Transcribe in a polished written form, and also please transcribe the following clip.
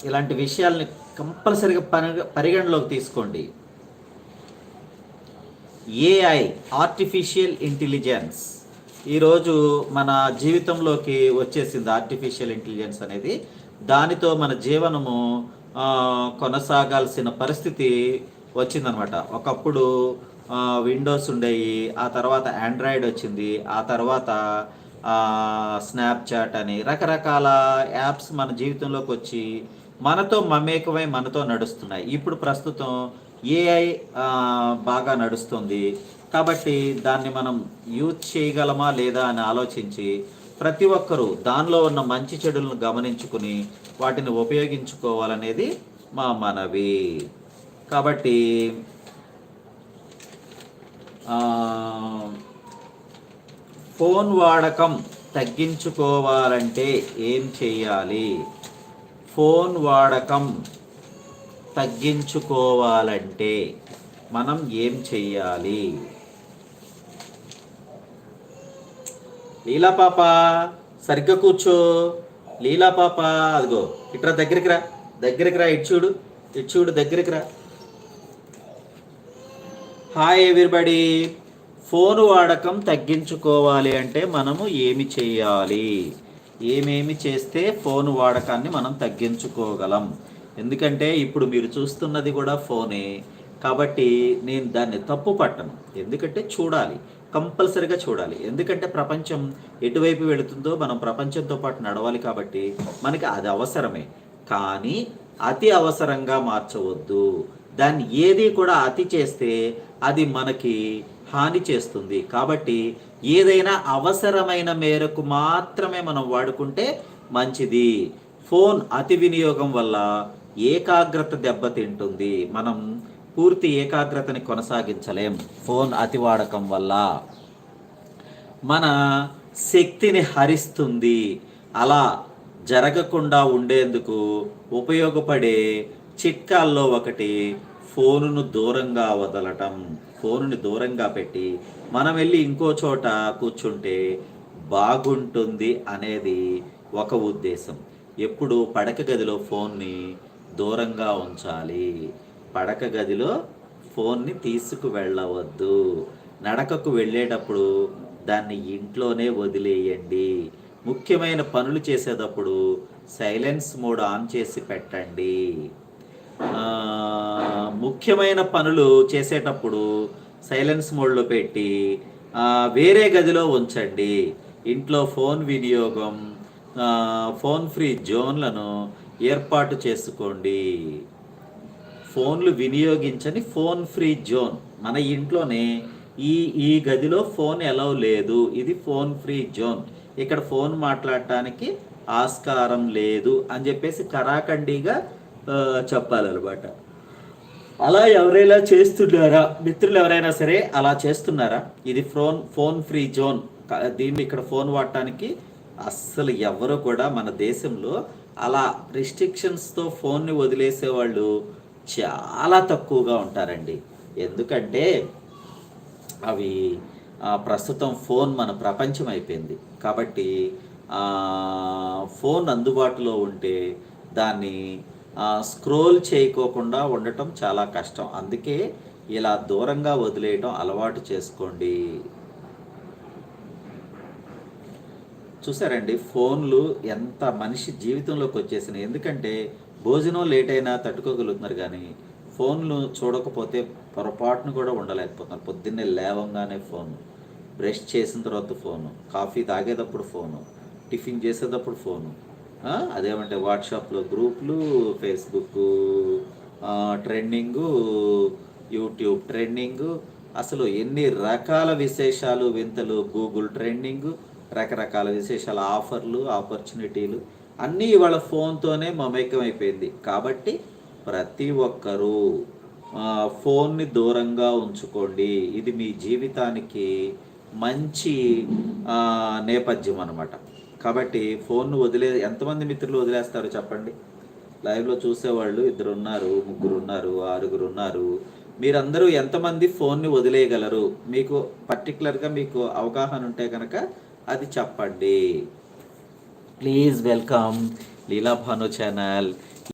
ఇలాంటి విషయాల్ని కంపల్సరీగా పరిగణలోకి తీసుకోండి. ఏఐ, ఆర్టిఫిషియల్ ఇంటెలిజెన్స్, ఈరోజు మన జీవితంలోకి వచ్చేసింది. ఆర్టిఫిషియల్ ఇంటెలిజెన్స్ అనేది, దానితో మన జీవనము కొనసాగాల్సిన పరిస్థితి వచ్చిందనమాట. ఒకప్పుడు విండోస్ ఉండేవి, ఆ తర్వాత ఆండ్రాయిడ్ వచ్చింది, ఆ తర్వాత స్నాప్చాట్ అని రకరకాల యాప్స్ మన జీవితంలోకి వచ్చి మనతో మమేకమై మనతో నడుస్తున్నాయి. ఇప్పుడు ప్రస్తుతం ఏఐ బాగా నడుస్తుంది. కాబట్టి దాన్ని మనం యూజ్ చేయగలమా లేదా అని ఆలోచించి ప్రతి ఒక్కరూ దానిలో ఉన్న మంచి చెడులను గమనించుకుని వాటిని ఉపయోగించుకోవాలనేది మా మనవి. కాబట్టి ఫోన్ వాడకం తగ్గించుకోవాలంటే ఏం చేయాలి? ఫోన్ వాడకం తగ్గించుకోవాలంటే మనం ఏం చెయ్యాలి? లీలా పాప సరిగ్గా కూర్చో. లీలా పాప, అదిగో ఇట్రా, దగ్గరికి రా, ఇటు చూడు, దగ్గరికి రా. Hi everybody. ఫోన్ వాడకం తగ్గించుకోవాలి అంటే మనము ఏమి చేయాలి? ఏమేమి చేస్తే ఫోన్ వాడకాన్ని మనం తగ్గించుకోగలం? ఎందుకంటే ఇప్పుడు మీరు చూస్తున్నది కూడా ఫోనే, కాబట్టి నేను దాన్ని తప్పు పట్టను. ఎందుకంటే చూడాలి, కంపల్సరిగా చూడాలి. ఎందుకంటే ప్రపంచం ఎటువైపు వెళుతుందో మనం ప్రపంచంతో పాటు నడవాలి. కాబట్టి మనకి అది అవసరమే, కానీ అతి అవసరంగా మార్చవద్దు. దాన్ని ఏది కూడా అతి చేస్తే అది మనకి హాని చేస్తుంది. కాబట్టి ఏదైనా అవసరమైన మేరకు మాత్రమే మనం వాడుకుంటే మంచిది. ఫోన్ అతి వినియోగం వల్ల ఏకాగ్రత దెబ్బతింటుంది. మనం పూర్తి ఏకాగ్రతని కొనసాగించలేం. ఫోన్ అతి వాడకం వల్ల మన శక్తిని హరిస్తుంది. అలా జరగకుండా ఉండేందుకు ఉపయోగపడే చిట్కాల్లో ఒకటి ఫోనును దూరంగా వదలటం. ఫోనుని దూరంగా పెట్టి మనం వెళ్ళి ఇంకో చోట కూర్చుంటే బాగుంటుంది అనేది ఒక ఉద్దేశం. ఎప్పుడు పడక గదిలో ఫోన్ని దూరంగా ఉంచాలి. పడక గదిలో ఫోన్ని తీసుకు వెళ్ళవద్దు. నడకకు వెళ్ళేటప్పుడు దాన్ని ఇంట్లోనే వదిలేయండి. ముఖ్యమైన పనులు చేసేటప్పుడు సైలెన్స్ మోడ్ ఆన్ చేసి పెట్టండి. ముఖ్యమైన పనులు చేసేటప్పుడు సైలెన్స్ మోడ్లో పెట్టి వేరే గదిలో ఉంచండి. ఇంట్లో ఫోన్ వినియోగం, ఫోన్ ఫ్రీ జోన్లను ఏర్పాటు చేసుకోండి. ఫోన్లు వినియోగించని ఫోన్ ఫ్రీ జోన్ మన ఇంట్లోనే. ఈ గదిలో ఫోన్ ఎలౌ లేదు, ఇది ఫోన్ ఫ్రీ జోన్, ఇక్కడ ఫోన్ మాట్లాడటానికి ఆస్కారం లేదు అని చెప్పేసి కరాఖండిగా చెప్పాలన్నమాట. అలా ఎవరైనా చేస్తున్నారా? మిత్రులు ఎవరైనా సరే అలా చేస్తున్నారా? ఇది ఫోన్ ఫ్రీ జోన్. దీన్ని ఇక్కడ ఫోన్ వాడటానికి అస్సలు ఎవరు కూడా మన దేశంలో అలా రిస్ట్రిక్షన్స్తో ఫోన్ని వదిలేసే వాళ్ళు చాలా తక్కువగా ఉంటారండి. ఎందుకంటే అవి ప్రస్తుతం ఫోన్ మన ప్రపంచం అయిపోయింది. కాబట్టి ఫోన్ అందుబాటులో ఉంటే దాన్ని స్క్రోల్ చేయకోకుండా ఉండటం చాలా కష్టం. అందుకే ఇలా దూరంగా వదిలేయటం అలవాటు చేసుకోండి. చూసారండి, ఫోన్లు ఎంత మనిషి జీవితంలోకి వచ్చేసినాయి. ఎందుకంటే భోజనం లేట్ అయినా తట్టుకోగలుగుతున్నారు, కానీ ఫోన్లు చూడకపోతే పొరపాటును కూడా ఉండలేకపోతున్నారు. పొద్దున్నే లేవంగానే ఫోను, బ్రష్ చేసిన తర్వాత ఫోను, కాఫీ తాగేటప్పుడు ఫోను, టిఫిన్ చేసేటప్పుడు ఫోను, అదేమంటే వాట్సాప్లో గ్రూపులు, ఫేస్బుక్ ట్రెండింగు, యూట్యూబ్ ట్రెండింగు, అసలు ఎన్ని రకాల విశేషాలు వింతలు, గూగుల్ ట్రెండింగు, రకరకాల విశేషాల ఆఫర్లు, ఆపర్చునిటీలు అన్నీ ఇవాళ ఫోన్తోనే మమేకం అయిపోయింది. కాబట్టి ప్రతి ఒక్కరూ ఫోన్ని దూరంగా ఉంచుకోండి. ఇది మీ జీవితానికి మంచి నేపథ్యం అన్నమాట. కాబట్టి ఫోన్ను ఎంతమంది మిత్రులు వదిలేస్తారు చెప్పండి? లైవ్లో చూసేవాళ్ళు 2 ఉన్నారు, 3 ఉన్నారు, 6 ఉన్నారు. మీరందరూ ఎంతమంది ఫోన్ని వదిలేయగలరు? మీకు పర్టికులర్గా మీకు అవగాహన ఉంటే కనుక అది చెప్పండి. Please welcome Leela Bhanu channel.